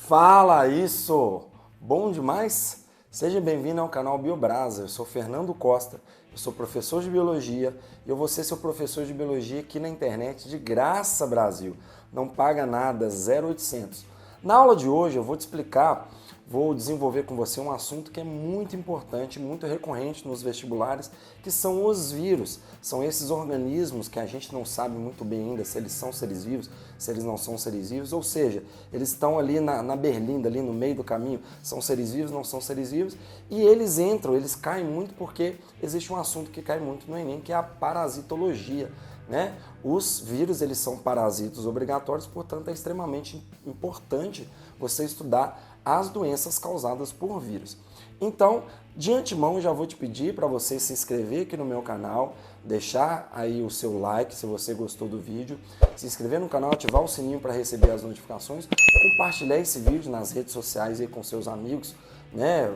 Fala isso! Bom demais? Seja bem-vindo ao canal Biobrasa. Eu sou Fernando Costa, eu sou professor de Biologia e eu vou ser seu professor de Biologia aqui na internet de graça, Brasil. Não paga nada, 0800. Na aula de hoje eu vou te explicar, vou desenvolver com você um assunto que é muito importante, muito recorrente nos vestibulares, que são os vírus. São esses organismos que a gente não sabe muito bem ainda se eles são seres vivos, se eles não são seres vivos, ou seja, eles estão ali na berlinda, ali no meio do caminho, são seres vivos, não são seres vivos, e eles entram, eles caem muito porque existe um assunto que cai muito no Enem, que é a parasitologia. Né? Os vírus, eles são parasitos obrigatórios, portanto é extremamente importante você estudar as doenças causadas por vírus. Então, de antemão, já vou te pedir para você se inscrever aqui no meu canal, deixar aí o seu like se você gostou do vídeo, se inscrever no canal, ativar o sininho para receber as notificações, compartilhar esse vídeo nas redes sociais aí com seus amigos, né,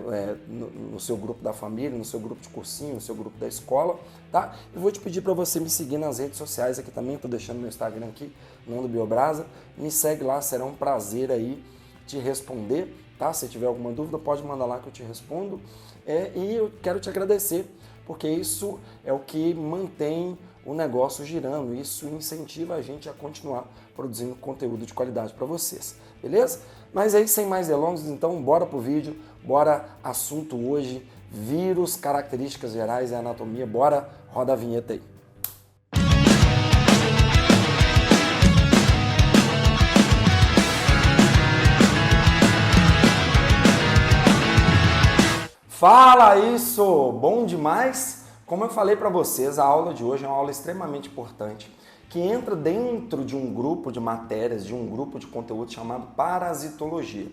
no seu grupo da família, no seu grupo de cursinho, no seu grupo da escola, tá? E vou te pedir para você me seguir nas redes sociais aqui também, estou deixando meu Instagram aqui, Nando Biobrasa, me segue lá, será um prazer aí te responder, tá? Se tiver alguma dúvida, pode mandar lá que eu te respondo, e eu quero te agradecer, porque isso é o que mantém o negócio girando, isso incentiva a gente a continuar produzindo conteúdo de qualidade para vocês, beleza? Mas aí, sem mais delongas, então, bora pro vídeo, bora assunto hoje, vírus, características gerais e anatomia, bora, roda a vinheta aí. Fala isso! Bom demais? Como eu falei para vocês, a aula de hoje é uma aula extremamente importante, que entra dentro de um grupo de matérias, de um grupo de conteúdo chamado parasitologia.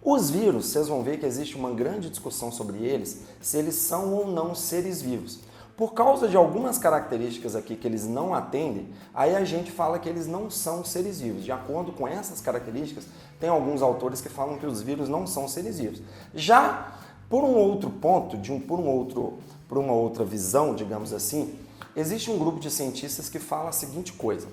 Os vírus, vocês vão ver que existe uma grande discussão sobre eles, se eles são ou não seres vivos. Por causa de algumas características aqui que eles não atendem, aí a gente fala que eles não são seres vivos. De acordo com essas características, tem alguns autores que falam que os vírus não são seres vivos. Já por um outro ponto, por uma outra visão, digamos assim, existe um grupo de cientistas que fala a seguinte coisa: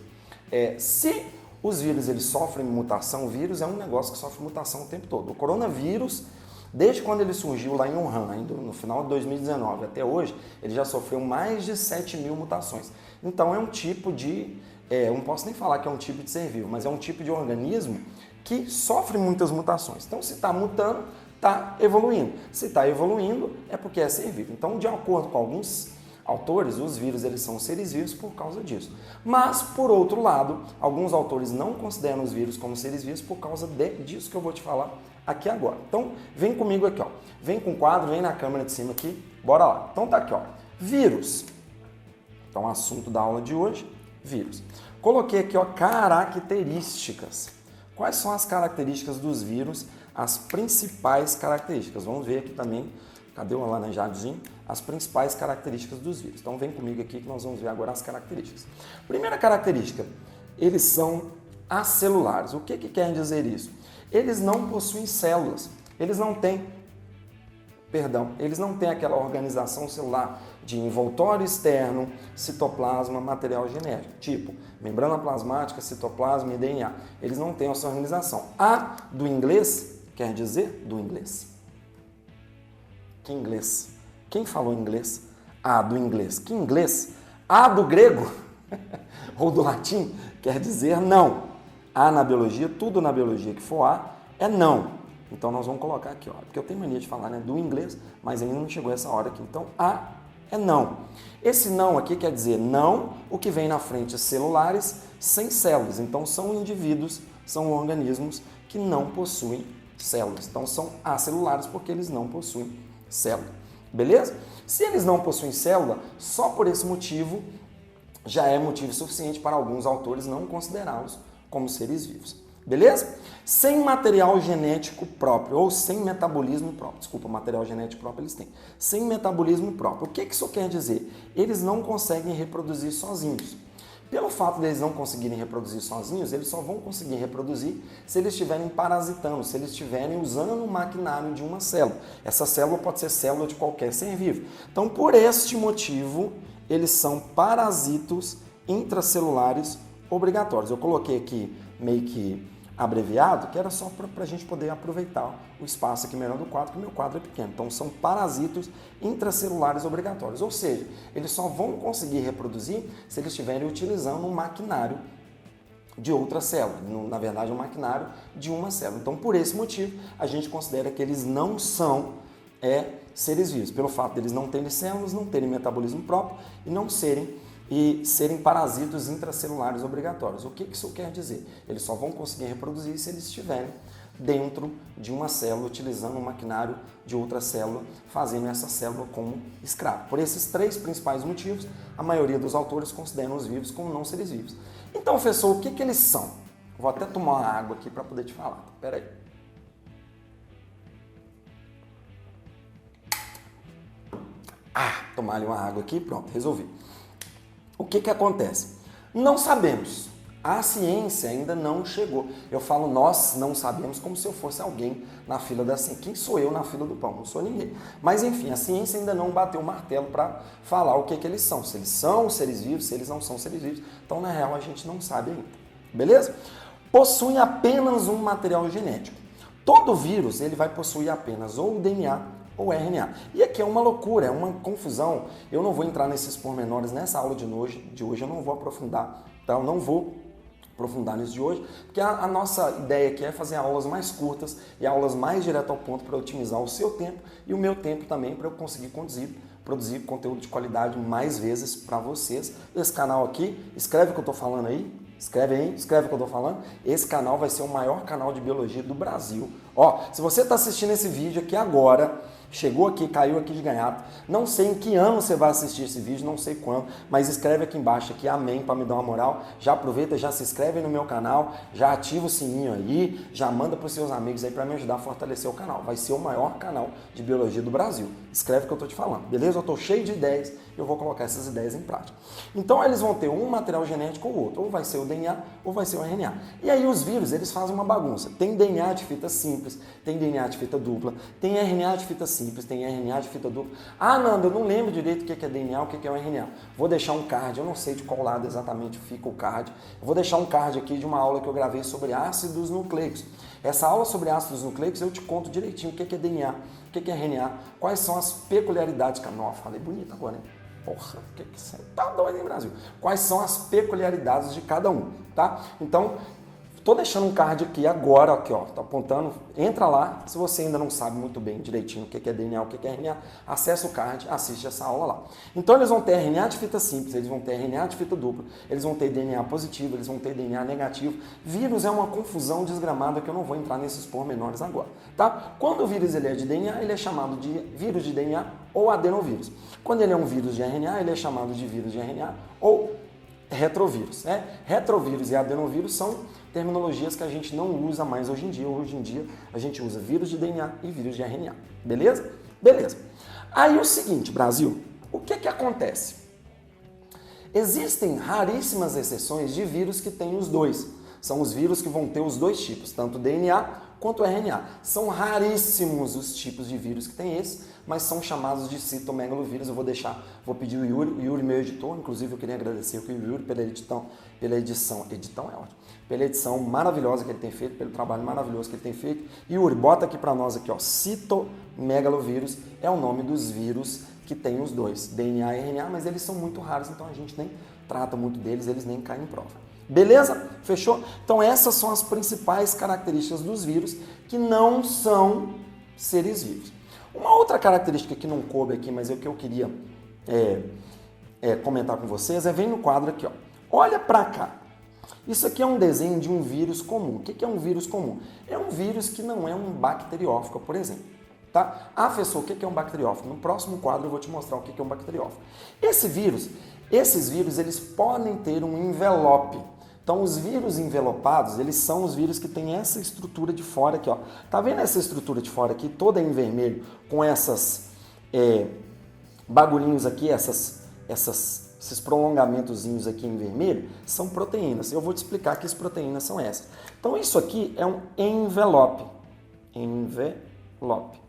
se os vírus eles sofrem mutação, o vírus é um negócio que sofre mutação o tempo todo. O coronavírus, desde quando ele surgiu lá em Wuhan, ainda no final de 2019 até hoje, ele já sofreu mais de 7.000 mutações. Então é um tipo de, eu não posso nem falar que é um tipo de ser vivo, mas é um tipo de organismo que sofre muitas mutações. Então se está mutando, está evoluindo. Se está evoluindo, é porque é ser vivo. Então, de acordo com alguns autores, os vírus eles são seres vivos por causa disso. Mas, por outro lado, alguns autores não consideram os vírus como seres vivos por causa disso que eu vou te falar aqui agora. Então, vem comigo aqui, ó. Vem com o quadro, vem na câmera de cima aqui, bora lá. Então tá aqui, ó. Vírus. Então, assunto da aula de hoje, vírus. Coloquei aqui, ó, características. Quais são as características dos vírus? As principais características. Vamos ver aqui também, cadê o alaranjadinho? As principais características dos vírus. Então vem comigo aqui que nós vamos ver agora as características. Primeira característica, eles são acelulares. O que quer dizer isso? Eles não possuem células, eles não têm aquela organização celular de envoltório externo, citoplasma, material genético, tipo membrana plasmática, citoplasma e DNA. Eles não têm essa organização. A do inglês quer dizer do inglês. Que inglês? Quem falou inglês? A do inglês. Que inglês? A do grego ou do latim quer dizer não. A na biologia, tudo na biologia que for A é não. Então nós vamos colocar aqui, ó, porque eu tenho mania de falar, né, do inglês, mas ainda não chegou essa hora aqui. Então A é não. Esse não aqui quer dizer não, o que vem na frente é celulares sem células. Então são indivíduos, são organismos que não possuem células. Então são acelulares porque eles não possuem célula. Beleza? Se eles não possuem célula, só por esse motivo já é motivo suficiente para alguns autores não considerá-los como seres vivos. Beleza? Sem material genético próprio, ou sem metabolismo próprio. Desculpa, material genético próprio eles têm. Sem metabolismo próprio. O que isso quer dizer? Eles não conseguem reproduzir sozinhos. Pelo fato de eles não conseguirem reproduzir sozinhos, eles só vão conseguir reproduzir se eles estiverem parasitando, se eles estiverem usando o maquinário de uma célula. Essa célula pode ser célula de qualquer ser vivo. Então, por este motivo, eles são parasitos intracelulares obrigatórios. Eu coloquei aqui meio que abreviado, que era só para a gente poder aproveitar o espaço aqui menor do quadro, que o meu quadro é pequeno. Então, são parasitos intracelulares obrigatórios, ou seja, eles só vão conseguir reproduzir se eles estiverem utilizando um maquinário de outra célula, na verdade, um maquinário de uma célula. Então, por esse motivo, a gente considera que eles não são seres vivos, pelo fato de eles não terem células, não terem metabolismo próprio e serem parasitos intracelulares obrigatórios. O que isso quer dizer? Eles só vão conseguir reproduzir se eles estiverem dentro de uma célula, utilizando um maquinário de outra célula, fazendo essa célula como escravo. Por esses 3 principais motivos, a maioria dos autores consideram os vivos como não seres vivos. Então, professor, o que eles são? Vou até tomar uma água aqui para poder te falar. Espera aí. Tomar ali uma água aqui, pronto, resolvi. O que acontece? Não sabemos. A ciência ainda não chegou. Eu falo nós não sabemos como se eu fosse alguém na fila da ciência. Quem sou eu na fila do pão? Não sou ninguém. Mas enfim, a ciência ainda não bateu o martelo para falar o que eles são. Se eles são seres vivos, se eles não são seres vivos. Então, na real, a gente não sabe ainda. Beleza? Possuem apenas um material genético. Todo vírus ele vai possuir apenas ou o DNA ou RNA. E aqui é uma loucura, é uma confusão. Eu não vou entrar nesses pormenores nessa aula de hoje, eu não vou aprofundar, tá? Eu não vou aprofundar nisso de hoje, porque a nossa ideia aqui é fazer aulas mais curtas e aulas mais direto ao ponto para otimizar o seu tempo e o meu tempo também para eu conseguir produzir conteúdo de qualidade mais vezes para vocês. Esse canal aqui, escreve o que eu estou falando aí, escreve aí, escreve o que eu estou falando. Esse canal vai ser o maior canal de biologia do Brasil. Ó, se você está assistindo esse vídeo aqui agora, chegou aqui, caiu aqui de gaiato, não sei em que ano você vai assistir esse vídeo, não sei quando, mas escreve aqui embaixo aqui, amém, para me dar uma moral. Já aproveita, já se inscreve no meu canal, já ativa o sininho aí, já manda para os seus amigos aí para me ajudar a fortalecer o canal. Vai ser o maior canal de biologia do Brasil. Escreve o que eu estou te falando, beleza? Eu estou cheio de ideias, eu vou colocar essas ideias em prática. Então eles vão ter um material genético ou outro, ou vai ser o DNA ou vai ser o RNA. E aí os vírus, eles fazem uma bagunça. Tem DNA de fita simples, tem DNA de fita dupla, tem RNA de fita simples, tem RNA de fita dupla. Ah, Nando, eu não lembro direito o que é DNA, o que é o RNA. Vou deixar um card, eu não sei de qual lado exatamente fica o card. Eu vou deixar um card aqui de uma aula que eu gravei sobre ácidos nucleicos. Essa aula sobre ácidos nucleicos eu te conto direitinho o que é DNA, o que é RNA, quais são as peculiaridades. Nossa, falei bonito agora, hein? Porra, o que você tá doido, hein, Brasil? Quais são as peculiaridades de cada um, tá? Então, tô deixando um card aqui agora, aqui, ó, tá apontando, entra lá, se você ainda não sabe muito bem direitinho o que é DNA, o que é RNA, acessa o card, assiste essa aula lá. Então eles vão ter RNA de fita simples, eles vão ter RNA de fita dupla, eles vão ter DNA positivo, eles vão ter DNA negativo. Vírus é uma confusão desgramada que eu não vou entrar nesses pormenores agora, tá? Quando o vírus ele é de DNA, ele é chamado de vírus de DNA ou adenovírus. Quando ele é um vírus de RNA, ele é chamado de vírus de RNA ou retrovírus, né? Retrovírus e adenovírus são terminologias que a gente não usa mais hoje em dia. Hoje em dia a gente usa vírus de DNA e vírus de RNA. Beleza? Beleza. Aí o seguinte, Brasil, o que acontece? Existem raríssimas exceções de vírus que têm os dois. São os vírus que vão ter os dois tipos, tanto DNA quanto RNA. São raríssimos os tipos de vírus que tem esse, mas são chamados de citomegalovírus. Eu vou pedir o Yuri, meu editor, inclusive eu queria agradecer o Yuri pela edição é ótimo, pela edição maravilhosa que ele tem feito, pelo trabalho maravilhoso que ele tem feito. Yuri, bota aqui para nós aqui, ó, citomegalovírus é o nome dos vírus que tem os dois, DNA e RNA, mas eles são muito raros, então a gente nem trata muito deles, eles nem caem em prova. Beleza? Fechou? Então essas são as principais características dos vírus que não são seres vivos. Uma outra característica que não coube aqui, mas é o que eu queria comentar com vocês, vem no quadro aqui, ó. Olha para cá. Isso aqui é um desenho de um vírus comum. O que é um vírus comum? É um vírus que não é um bacteriófago, por exemplo. Tá? Ah, professor, o que é um bacteriófago? No próximo quadro eu vou te mostrar o que é um bacteriófago. Esses vírus, eles podem ter um envelope. Então, os vírus envelopados, eles são os vírus que têm essa estrutura de fora aqui, ó. Tá vendo essa estrutura de fora aqui, toda em vermelho, com essas bagulhinhos aqui, esses prolongamentozinhos aqui em vermelho, são proteínas. Eu vou te explicar que as proteínas são essas. Então, isso aqui é um envelope. Envelope.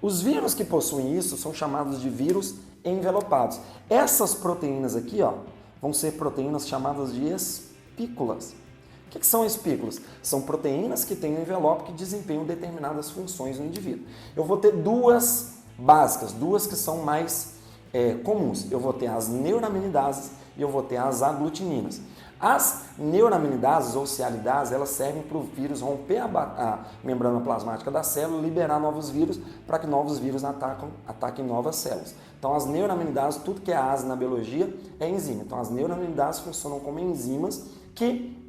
Os vírus que possuem isso são chamados de vírus envelopados. Essas proteínas aqui, ó, vão ser proteínas chamadas de espículas. O que são espículas? São proteínas que têm um envelope que desempenham determinadas funções no indivíduo. Eu vou ter duas básicas, duas que são mais comuns. Eu vou ter as neuraminidases e eu vou ter as aglutininas. As neuraminidases ou cialidases, elas servem para o vírus romper a membrana plasmática da célula, liberar novos vírus, para que novos vírus ataquem novas células. Então, as neuraminidases, tudo que é ase na biologia, é enzima. Então, as neuraminidases funcionam como enzimas que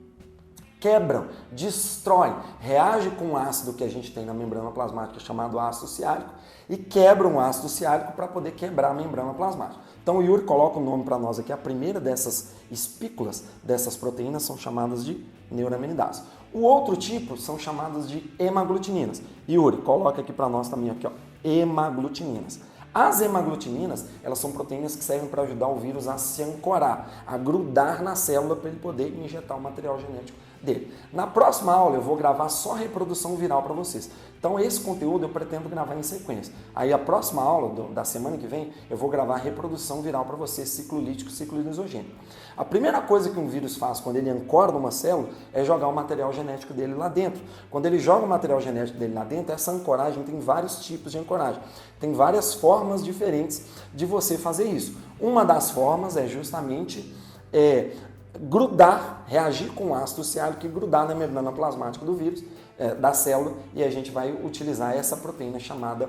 quebram, destroem, reagem com o ácido que a gente tem na membrana plasmática, chamado ácido ciálico, e quebram o ácido ciálico para poder quebrar a membrana plasmática. Então o Yuri coloca o nome para nós aqui, a primeira dessas espículas, dessas proteínas, são chamadas de neuraminidases. O outro tipo são chamadas de hemaglutininas. Yuri, coloca aqui para nós também, aqui, ó, hemaglutininas. As hemaglutininas, elas são proteínas que servem para ajudar o vírus a se ancorar, a grudar na célula para ele poder injetar o material genético dele. Na próxima aula eu vou gravar só reprodução viral para vocês. Então esse conteúdo eu pretendo gravar em sequência. Aí a próxima aula da semana que vem eu vou gravar reprodução viral para vocês, ciclo lítico, ciclo lisogênico. A primeira coisa que um vírus faz quando ele ancora uma célula é jogar o material genético dele lá dentro. Quando ele joga o material genético dele lá dentro, essa ancoragem tem vários tipos de ancoragem. Tem várias formas diferentes de você fazer isso. Uma das formas é justamente grudar, reagir com o ácido ciálico e grudar na membrana plasmática do vírus, da célula, e a gente vai utilizar essa proteína chamada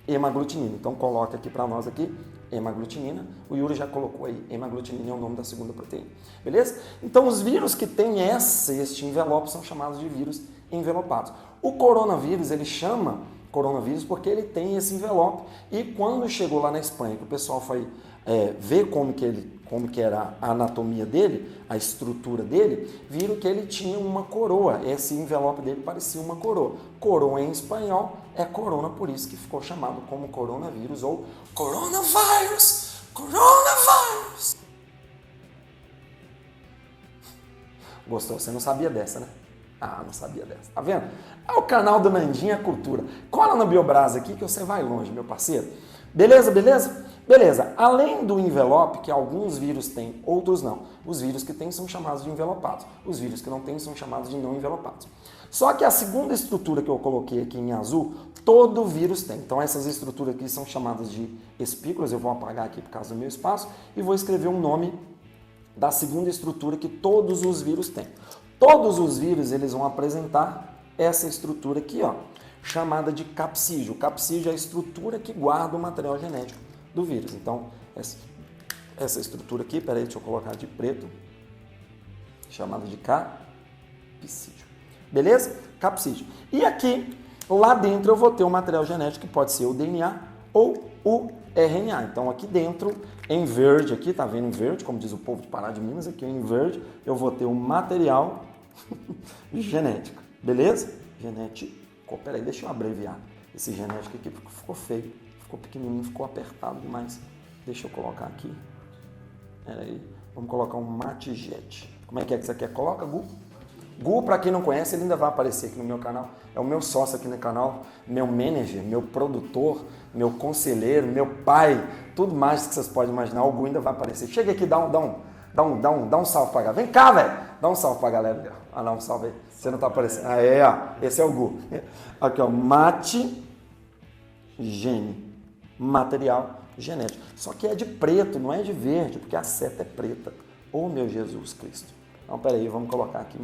hemaglutinina. Então coloca aqui para nós aqui, hemaglutinina, o Yuri já colocou aí, hemaglutinina é o nome da segunda proteína, beleza? Então os vírus que têm este envelope são chamados de vírus envelopados. O coronavírus, ele chama coronavírus porque ele tem esse envelope, e quando chegou lá na Espanha, que o pessoal foi ver como que era a anatomia dele, a estrutura dele, viram que ele tinha uma coroa. Esse envelope dele parecia uma coroa. Coroa em espanhol é corona, por isso que ficou chamado como coronavírus ou coronavírus. Coronavírus. Gostou? Você não sabia dessa, né? Ah, não sabia dessa. Tá vendo? É o canal do Nandinha Cultura. Cola no Biobras aqui que você vai longe, meu parceiro. Beleza, beleza? Beleza, além do envelope, que alguns vírus têm, outros não. Os vírus que têm são chamados de envelopados. Os vírus que não têm são chamados de não envelopados. Só que a segunda estrutura que eu coloquei aqui em azul, todo vírus tem. Então essas estruturas aqui são chamadas de espículas. Eu vou apagar aqui por causa do meu espaço e vou escrever um nome da segunda estrutura que todos os vírus têm. Todos os vírus, eles vão apresentar essa estrutura aqui, ó, chamada de capsídeo. O capsídeo é a estrutura que guarda o material genético do vírus. Então, essa estrutura aqui, peraí, deixa eu colocar de preto, chamada de capsídeo. Beleza? Capsídeo. E aqui, lá dentro, eu vou ter o material genético que pode ser o DNA ou o RNA. Então, aqui dentro, em verde, aqui, tá vendo em verde, como diz o povo de Pará de Minas, aqui em verde, eu vou ter o material genético. Beleza? Genético. Peraí, deixa eu abreviar. Esse genético aqui ficou feio. Ficou pequenininho, ficou apertado demais. Deixa eu colocar aqui. Peraí. Vamos colocar um Matijet. Como é que você quer? Coloca, Gu. Gu, para quem não conhece, ele ainda vai aparecer aqui no meu canal. É o meu sócio aqui no canal, meu manager, meu produtor, meu conselheiro, meu pai. Tudo mais que vocês podem imaginar. O Gu ainda vai aparecer. Chega aqui, dá um salve pra galera. Vem cá, velho. Dá um salve pra galera. Ah, não, um salve aí. Você não tá aparecendo. Aí, ó. Esse é o Gu. Aqui, ó. Material genético. Só que é de preto, não é de verde, porque a seta é preta. Oh, meu Jesus Cristo. Então, peraí, vamos colocar aqui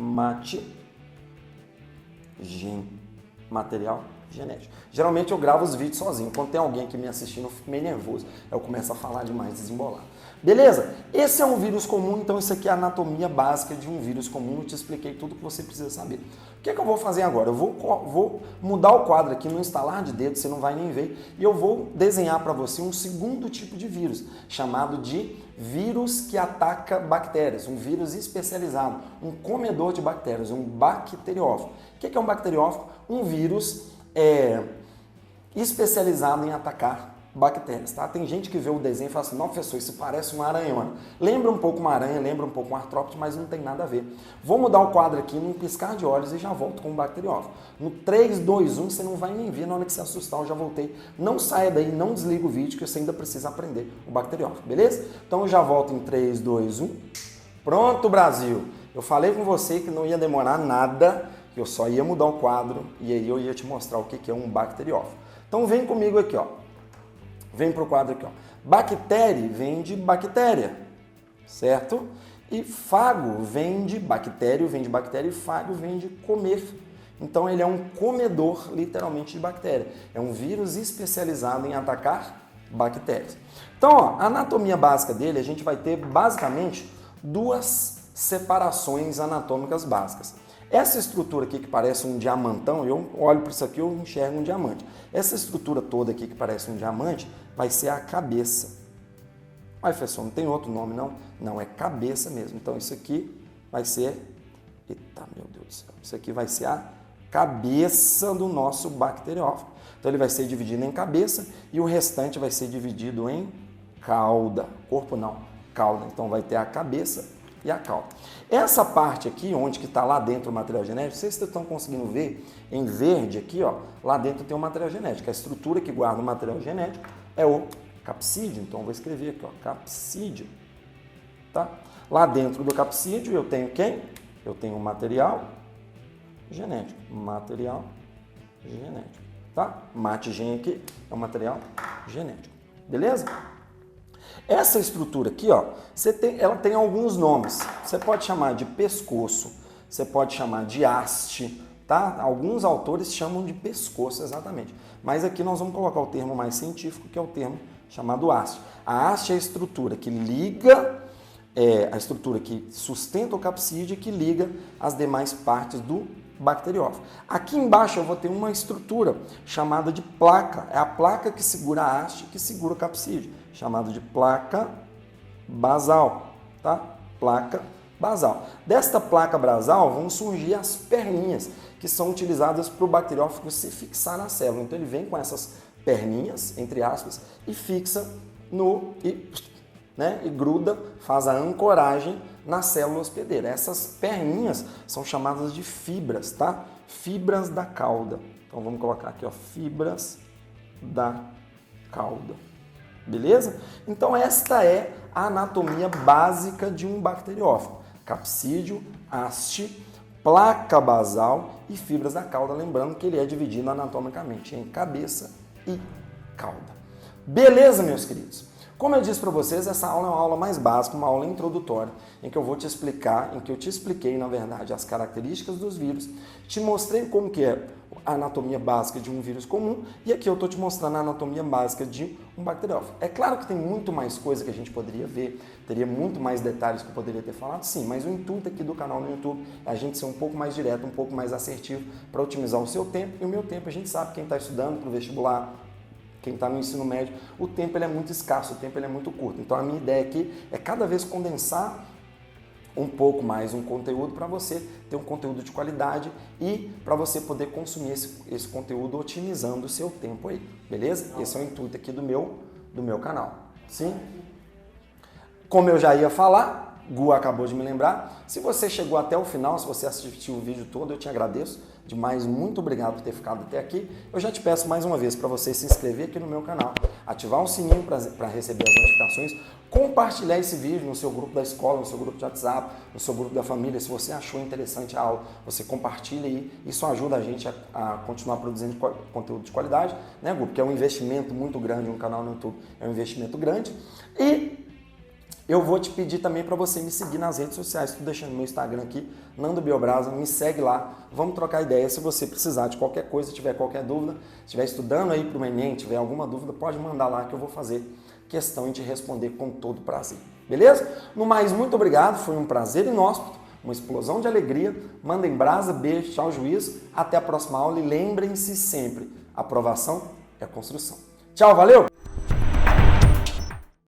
material genético. Geralmente eu gravo os vídeos sozinho. Quando tem alguém aqui me assistindo, eu fico meio nervoso. Eu começo a falar demais, desembolar. Beleza? Esse é um vírus comum, então isso aqui é a anatomia básica de um vírus comum. Eu te expliquei tudo que você precisa saber. O que é que eu vou fazer agora? Eu vou mudar o quadro aqui no instalar de dedo, você não vai nem ver, e eu vou desenhar para você um segundo tipo de vírus, chamado de vírus que ataca bactérias, um vírus especializado, um comedor de bactérias, um bacteriófago. O que é um bacteriófago? Um vírus especializado em atacar bactérias, tá? Tem gente que vê o desenho e fala assim, não, professor, isso parece uma aranhona. Lembra um pouco uma aranha, lembra um pouco um artrópode, mas não tem nada a ver. Vou mudar o quadro aqui num piscar de olhos e já volto com o bacteriófago. No 3, 2, 1, você não vai nem ver, na hora que você assustar, eu já voltei. Não saia daí, não desliga o vídeo, que você ainda precisa aprender o bacteriófago, beleza? Então eu já volto em 3, 2, 1. Pronto, Brasil! Eu falei com você que não ia demorar nada, que eu só ia mudar o quadro e aí eu ia te mostrar o que é um bacteriófago. Então vem comigo aqui, ó. Vem pro quadro aqui, ó. Bactéria vem de bactéria, certo? E fago vem de bactéria e fago vem de comer. Então ele é um comedor, literalmente, de bactéria. É um vírus especializado em atacar bactérias. Então, ó, a anatomia básica dele, a gente vai ter basicamente duas separações anatômicas básicas. Essa estrutura aqui que parece um diamantão, eu olho para isso aqui, eu enxergo um diamante. Essa estrutura toda aqui que parece um diamante vai ser a cabeça. Mas, professor, não tem outro nome, não? Não, é cabeça mesmo. Então, isso aqui vai ser... Eita, meu Deus do céu. Isso aqui vai ser a cabeça do nosso bacteriófago. Então, ele vai ser dividido em cabeça e o restante vai ser dividido em cauda. Corpo não, cauda. Então, vai ter a cabeça e a cauda. Essa parte aqui, onde que está lá dentro o material genético, vocês estão conseguindo ver em verde aqui, ó, lá dentro tem o material genético. A estrutura que guarda o material genético é o capsídeo. Então, eu vou escrever aqui, ó, capsídeo. Tá? Lá dentro do capsídeo eu tenho quem? Eu tenho o material genético. Material genético. Tá? Mate-gen aqui é o material genético. Beleza? Essa estrutura aqui, ó, ela tem alguns nomes. Você pode chamar de pescoço, você pode chamar de haste, tá? Alguns autores chamam de pescoço exatamente. Mas aqui nós vamos colocar o termo mais científico, que é o termo chamado haste. A haste é a estrutura que liga, a estrutura que sustenta o capsídeo e que liga as demais partes do bacteriófago. Aqui embaixo eu vou ter uma estrutura chamada de placa. É a placa que segura a haste, que segura o capsídeo, chamada de placa basal, tá? Placa basal. Desta placa basal vão surgir as perninhas, que são utilizadas para o bacteriófago se fixar na célula. Então ele vem com essas perninhas, entre aspas, e fixa e gruda, faz a ancoragem na célula hospedeira. Essas perninhas são chamadas de fibras, tá? Fibras da cauda. Então vamos colocar aqui, ó, fibras da cauda. Beleza? Então esta é a anatomia básica de um bacteriófago. Capsídeo, haste, placa basal e fibras da cauda. Lembrando que ele é dividido anatomicamente em cabeça e cauda. Beleza, meus queridos? Como eu disse para vocês, essa aula é uma aula mais básica, uma aula introdutória, em que eu vou te explicar, em que eu te expliquei, na verdade, as características dos vírus, te mostrei como que é a anatomia básica de um vírus comum, e aqui eu estou te mostrando a anatomia básica de um bacteriófago. É claro que tem muito mais coisa que a gente poderia ver, teria muito mais detalhes que eu poderia ter falado, sim, mas o intuito aqui do canal no YouTube é a gente ser um pouco mais direto, um pouco mais assertivo, para otimizar o seu tempo e o meu tempo. A gente sabe, quem está estudando para o vestibular, quem está no ensino médio, o tempo ele é muito escasso, o tempo ele é muito curto. Então a minha ideia aqui é cada vez condensar um pouco mais um conteúdo para você ter um conteúdo de qualidade e para você poder consumir esse conteúdo otimizando o seu tempo aí, beleza? Esse é o intuito aqui do meu canal, sim? Como eu já ia falar, Gu acabou de me lembrar, se você chegou até o final, se você assistiu o vídeo todo, eu te agradeço demais, muito obrigado por ter ficado até aqui. Eu já te peço mais uma vez para você se inscrever aqui no meu canal, ativar o sininho para receber as notificações, compartilhar esse vídeo no seu grupo da escola, no seu grupo de WhatsApp, no seu grupo da família. Se você achou interessante a aula, você compartilha aí, isso ajuda a gente a continuar produzindo conteúdo de qualidade, né, Gu? Porque é um investimento muito grande, um canal no YouTube é um investimento grande. E eu vou te pedir também para você me seguir nas redes sociais. Estou deixando meu Instagram aqui, Nando Biobrasa, me segue lá. Vamos trocar ideia. Se você precisar de qualquer coisa, tiver qualquer dúvida, estiver estudando aí para o Enem, tiver alguma dúvida, pode mandar lá que eu vou fazer questão em te responder com todo prazer. Beleza? No mais, muito obrigado. Foi um prazer inóspito, uma explosão de alegria. Mandem brasa, beijo, tchau, juízo. Até a próxima aula e lembrem-se sempre, aprovação é construção. Tchau, valeu!